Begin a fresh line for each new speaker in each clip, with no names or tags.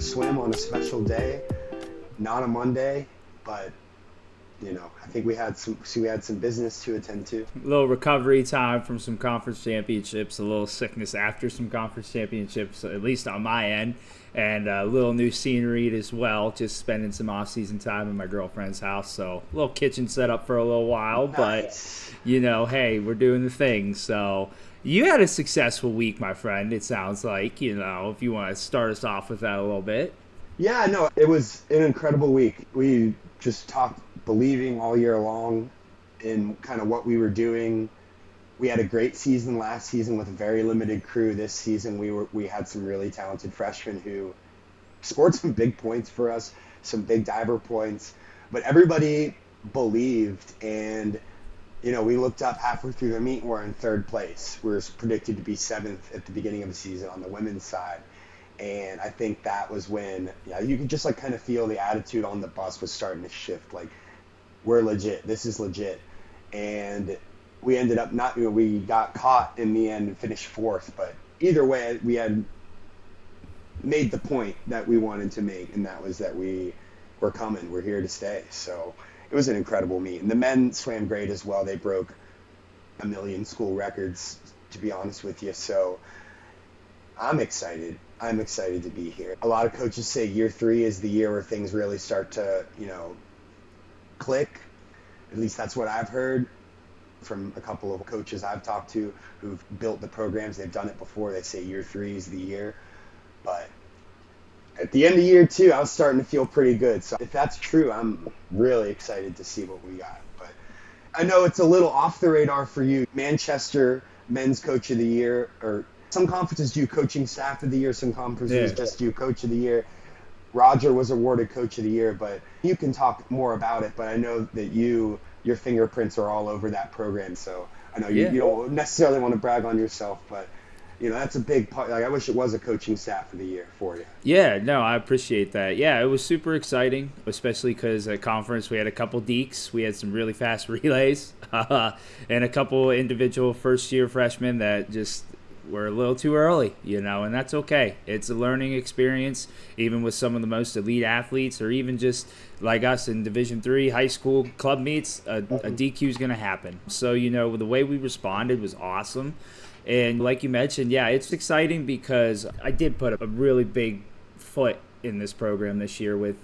swim on a special day, not a Monday, but I think we had some business to attend to.
A little recovery time from some conference championships, a little sickness after some conference championships, at least on my end, and a little new scenery as well, just spending some off-season time in my girlfriend's house. So a little kitchen set up for a little while,
Nice.
but, hey, we're doing the thing. So you had a successful week, my friend, it sounds like, if you want to start us off with that a little bit.
Yeah, no, it was an incredible week. We just talked believing all year long in kind of what we were doing. We had a great season last season with a very limited crew. This season we had some really talented freshmen who scored some big points for us, some big diver points, but everybody believed. And we looked up halfway through the meet and we're in third place. We were predicted to be seventh at the beginning of the season on the women's side. And I think that was when you could just kind of feel the attitude on the bus was starting to shift. Like, we're legit. This is legit. And we ended up we got caught in the end and finished fourth. But either way, we had made the point that we wanted to make, and that was that we were coming. We're here to stay. So it was an incredible meet. And the men swam great as well. They broke 1 million school records, to be honest with you. So I'm excited. I'm excited to be here. A lot of coaches say year 3 is the year where things really start to, click. At least that's what I've heard from a couple of coaches I've talked to who've built the programs. They've done it before. They say year 3 is the year. But at the end of year 2, I was starting to feel pretty good. So if that's true, I'm really excited to see what we got. But I know it's a little off the radar for you. Manchester Men's Coach of the Year, or some conferences do Coaching Staff of the Year, some conferences just do Coach of the Year. Roger was awarded Coach of the Year, but you can talk more about it. But I know that your fingerprints are all over that program, so I know you don't necessarily want to brag on yourself, but that's a big part. Like, I wish it was a Coaching Staff of the Year for you.
Yeah, no, I appreciate that. Yeah, it was super exciting, especially because at conference we had a couple deeks. We had some really fast relays and a couple individual first-year freshmen that just were a little too early, and that's okay. It's a learning experience, even with some of the most elite athletes, or even just like us in Division III high school club meets, a DQ is going to happen. So, the way we responded was awesome. And like you mentioned, yeah, it's exciting because I did put a really big foot in this program this year with,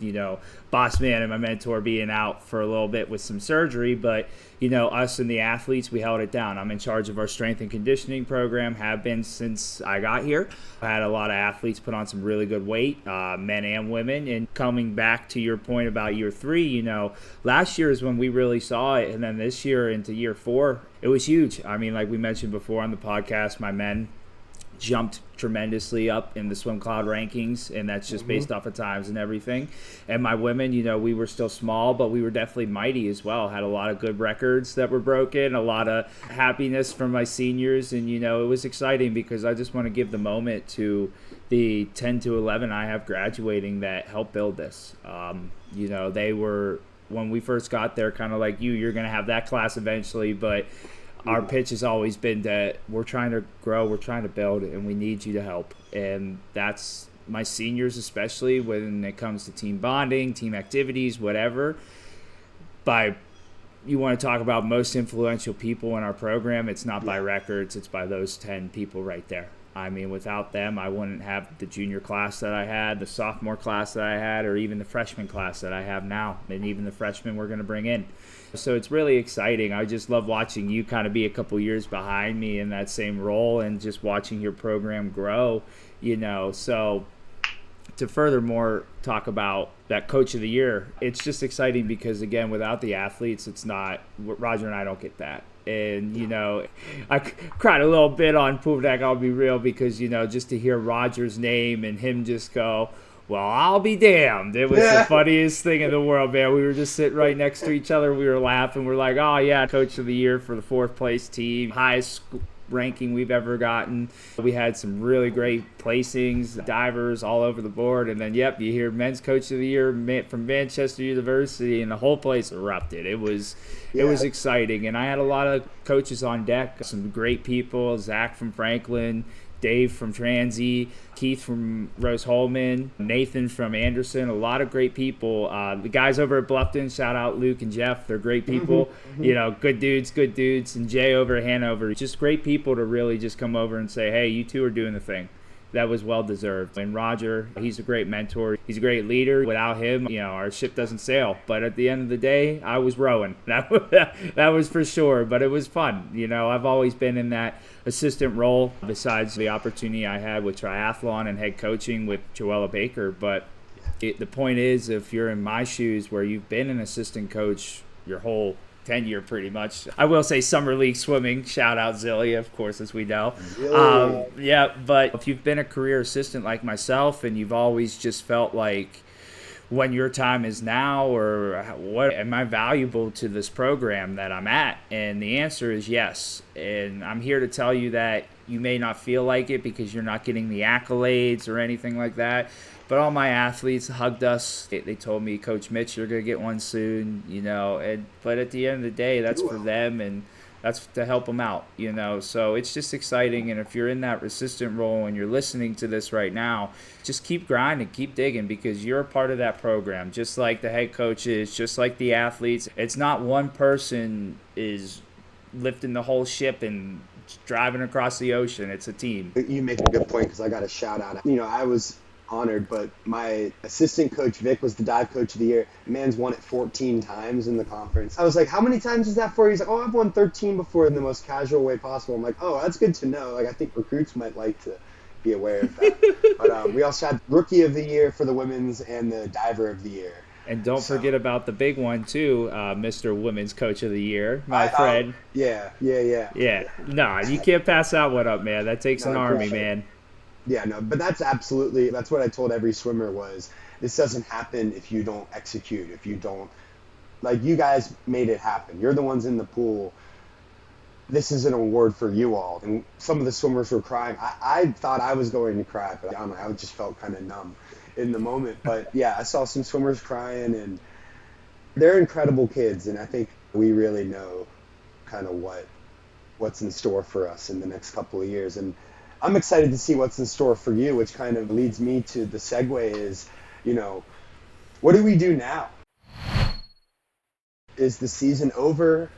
Boss Man and my mentor being out for a little bit with some surgery. But, us and the athletes, we held it down. I'm in charge of our strength and conditioning program, have been since I got here. I had a lot of athletes put on some really good weight, men and women. And coming back to your point about year 3, last year is when we really saw it. And then this year into year 4, it was huge. I mean, like we mentioned before on the podcast, my men jumped tremendously up in the Swim Cloud rankings, and that's just based off of times and everything. And my women, we were still small, but we were definitely mighty as well. Had a lot of good records that were broken, a lot of happiness from my seniors, and it was exciting because I just want to give the moment to the 10 to 11 I have graduating that helped build this. They were, when we first got there, kind of like you're going to have that class eventually, but our pitch has always been that we're trying to grow, we're trying to build, and we need you to help. And that's my seniors, especially when it comes to team bonding, team activities, whatever. You want to talk about most influential people in our program, it's not by records, it's by those 10 people right there. I mean, without them, I wouldn't have the junior class that I had, the sophomore class that I had, or even the freshman class that I have now, and even the freshmen we're going to bring in. So it's really exciting. I just love watching you kind of be a couple years behind me in that same role and just watching your program grow, So to furthermore talk about that Coach of the Year, it's just exciting because, again, without the athletes, it's not – Roger and I don't get that. And, I cried a little bit on Pool Deck, I'll be real, because, just to hear Roger's name and him just go, well, I'll be damned. It was the funniest thing in the world, man. We were just sitting right next to each other. We were laughing. We're like, oh, yeah, Coach of the Year for the 4th place team, highest ranking we've ever gotten. We had some really great placings, divers all over the board. And then, you hear Men's Coach of the Year from Manchester University, and the whole place erupted. It was exciting. And I had a lot of coaches on deck, some great people, Zach from Franklin, Dave from Transy, Keith from Rose Holman, Nathan from Anderson, a lot of great people. The guys over at Bluffton, shout out Luke and Jeff, they're great people. Good dudes. And Jay over at Hanover, just great people to really just come over and say, hey, you two are doing the thing. That was well deserved. And Roger, he's a great mentor. He's a great leader. Without him, our ship doesn't sail. But at the end of the day, I was rowing. That was for sure. But it was fun. I've always been in that assistant role besides the opportunity I had with triathlon and head coaching with Joella Baker. But the point is, if you're in my shoes where you've been an assistant coach your whole tenure pretty much. I will say summer league swimming, shout out Zillia, of course, as we know. But if you've been a career assistant like myself and you've always just felt like when your time is now, or what am I valuable to this program that I'm at? And the answer is yes. And I'm here to tell you that you may not feel like it because you're not getting the accolades or anything like that. But all my athletes hugged us. They told me, Coach Mitch, you're going to get one soon, but at the end of the day, that's for them and that's to help them out, So it's just exciting. And if you're in that assistant role and you're listening to this right now, just keep grinding, keep digging, because you're a part of that program, just like the head coaches, just like the athletes. It's not one person is lifting the whole ship and driving across the ocean. It's a team.
You make a good point, because I got a shout out. I was honored, but my assistant coach Vic was the dive coach of the year. Man's won it 14 times in the conference. I was like, how many times is that for? He's like, I've won 13 before, in the most casual way possible. I'm like, that's good to know. I think recruits might like to be aware of that. But we also had rookie of the year for the women's and the diver of the year.
And don't forget about the big one too, Mr. Women's Coach of the Year, my friend.
Yeah.
No, you can't pass that one up, man. That takes an army, man.
Yeah, no, but that's what I told every swimmer was, this doesn't happen if you don't execute, if you don't, you guys made it happen. You're the ones in the pool. This is an award for you all. And some of the swimmers were crying. I thought I was going to cry, but I don't know, I just felt kind of numb in the moment. But yeah, I saw some swimmers crying, and they're incredible kids. And I think we really know kind of what's in store for us in the next couple of years. And I'm excited to see what's in store for you, which kind of leads me to the segue is, what do we do now? Is the season over?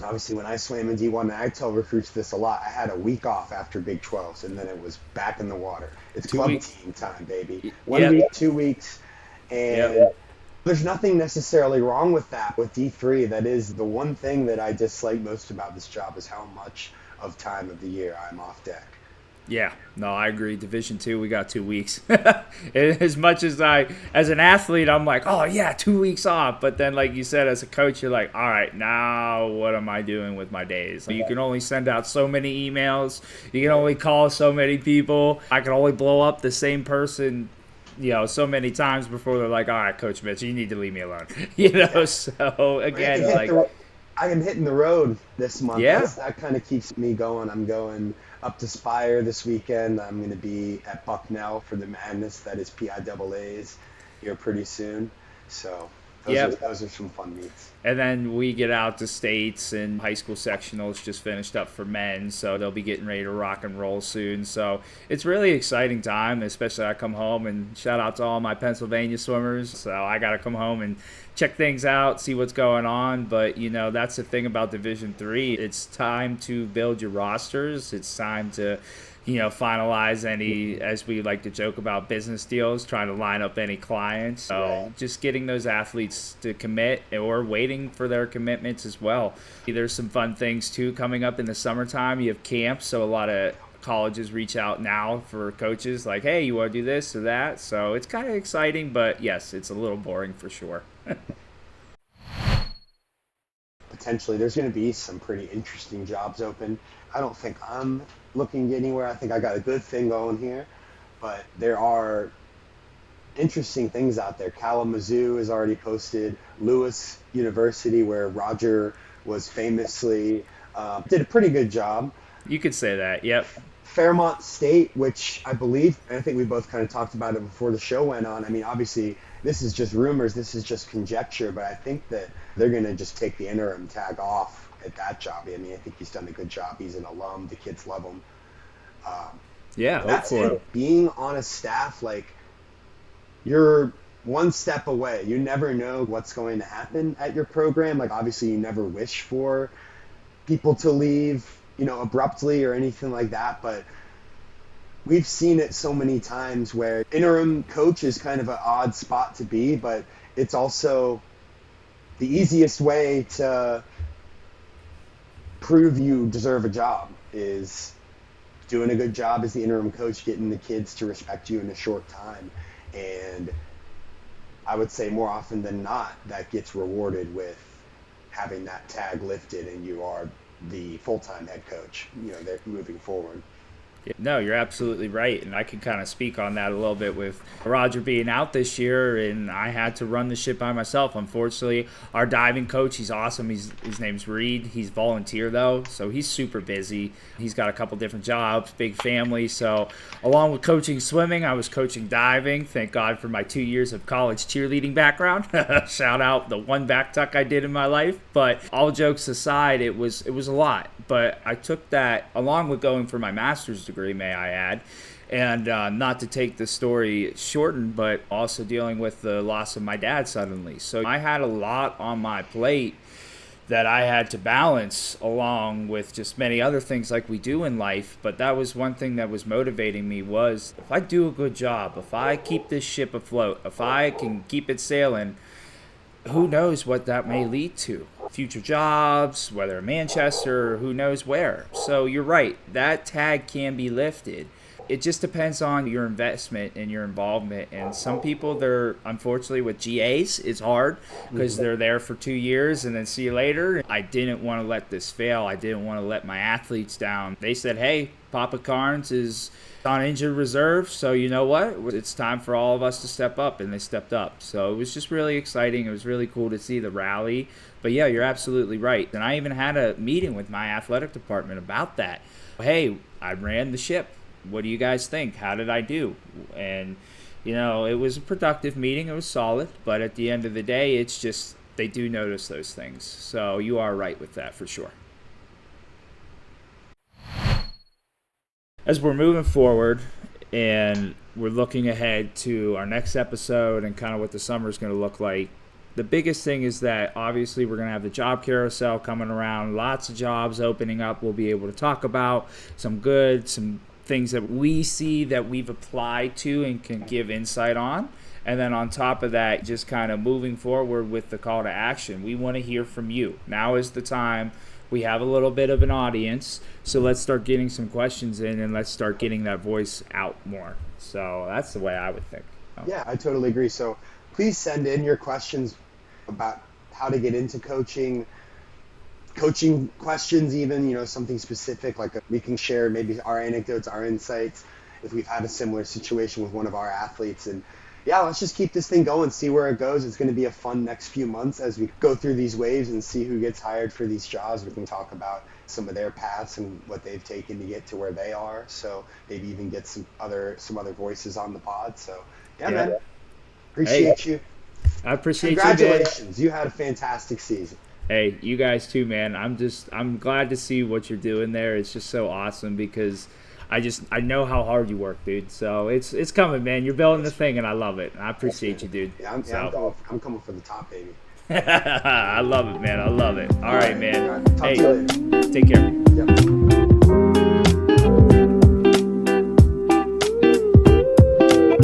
Obviously, when I swam in D1, and I tell recruits this a lot, I had a week off after Big 12s, and then it was back in the water. It's club team time, baby. 1 week, 2 weeks, and there's nothing necessarily wrong with that with D3. That is the one thing that I dislike most about this job, is how much of time of the year I'm off deck.
Yeah, no, I agree. Division II, we got 2 weeks. As much as as an athlete, I'm like, 2 weeks off. But then, like you said, as a coach, you're like, all right, now what am I doing with my days? You can only send out so many emails. You can only call so many people. I can only blow up the same person, so many times before they're like, all right, Coach Mitch, you need to leave me alone. So again,
I am hitting the road this month. Yeah. That kind of keeps me going. I'm going up to Spire this weekend. I'm going to be at Bucknell for the madness that is PIAA's here pretty soon. So those are some fun meets.
And then we get out to states, and high school sectionals just finished up for men, so they'll be getting ready to rock and roll soon. So it's really exciting time, especially I come home, and shout out to all my Pennsylvania swimmers. So I got to come home and check things out, see what's going on. But, that's the thing about Division III. It's time to build your rosters. It's time to finalize any, as we like to joke about, business deals, trying to line up any clients. So just getting those athletes to commit, or waiting for their commitments as well. There's some fun things too coming up in the summertime. You have camps, so a lot of colleges reach out now for coaches like, hey, you want to do this or that? So it's kind of exciting, but yes, it's a little boring for sure.
Potentially there's going to be some pretty interesting jobs open. I don't think I'm looking anywhere. I think I got a good thing going here, but there are interesting things out there. Kalamazoo has already posted. Lewis University, where Roger was famously, did a pretty good job.
You could say that, yep.
Fairmont State, which I believe, and I think we both kind of talked about it before the show went on. I mean, obviously, this is just rumors, this is just conjecture, but I think that they're going to just take the interim tag off at that job. I mean, I think he's done a good job. He's an alum. The kids love him.
Yeah, hope
That's
for him.
it. Being on a staff, like, you're one step away. You never know what's going to happen at your program. Like, obviously, you never wish for people to leave, abruptly or anything like that. But we've seen it so many times where interim coach is kind of an odd spot to be, but it's also the easiest way to prove you deserve a job is doing a good job as the interim coach, getting the kids to respect you in a short time. And I would say more often than not, that gets rewarded with having that tag lifted and you are the full-time head coach, they're moving forward.
No, you're absolutely right. And I can kind of speak on that a little bit with Roger being out this year, and I had to run the ship by myself. Unfortunately, our diving coach, he's awesome. His name's Reed. He's volunteer, though, so he's super busy. He's got a couple different jobs, big family. So along with coaching swimming, I was coaching diving. Thank God for my 2 years of college cheerleading background. Shout out the one back tuck I did in my life. But all jokes aside, it was a lot. But I took that along with going for my master's degree, may I add, and not to take the story shortened, but also dealing with the loss of my dad suddenly. So I had a lot on my plate that I had to balance along with just many other things like we do in life. But that was one thing that was motivating me was if I do a good job, if I keep this ship afloat, if I can keep it sailing, who knows what that may lead to. Future jobs, whether in Manchester or who knows where. So you're right, that tag can be lifted. It just depends on your investment and your involvement. And some people, they're unfortunately with GAs, it's hard because they're there for 2 years and then see you later. I didn't want to let this fail. I didn't want to let my athletes down. They said, hey, Papa Carnes is on injured reserve, so you know what? It's time for all of us to step up, and they stepped up. So it was just really exciting. It was really cool to see the rally. But yeah, you're absolutely right. And I even had a meeting with my athletic department about that. Hey, I ran the ship. What do you guys think? How did I do? And, it was a productive meeting. It was solid. But at the end of the day, it's just they do notice those things. So you are right with that for sure. As we're moving forward and we're looking ahead to our next episode and kind of what the summer is going to look like, the biggest thing is that obviously we're going to have the job carousel coming around, lots of jobs opening up. We'll be able to talk about some things that we see that we've applied to and can give insight on. And then on top of that, just kind of moving forward with the call to action. We want to hear from you. Now is the time. We have a little bit of an audience, so let's start getting some questions in and let's start getting that voice out more. So that's the way I would think.
Yeah, I totally agree. So please send in your questions about how to get into coaching questions even, something specific, like we can share maybe our anecdotes, our insights, if we've had a similar situation with one of our athletes. And yeah, let's just keep this thing going, see where it goes. It's going to be a fun next few months as we go through these waves and see who gets hired for these jobs. We can talk about some of their paths and what they've taken to get to where they are. So maybe even get some other voices on the pod. So yeah. Man, appreciate you.
I appreciate you,
Congratulations. You had a fantastic season.
Hey, you guys too, man. I'm glad to see what you're doing there. It's just so awesome because I know how hard you work, dude. So it's coming, man. You're building the thing, and I love it. I appreciate you, dude.
Yeah, I'm coming for the top, baby.
I love it, man. I love it. All right, man.
Talk to you later.
Take care.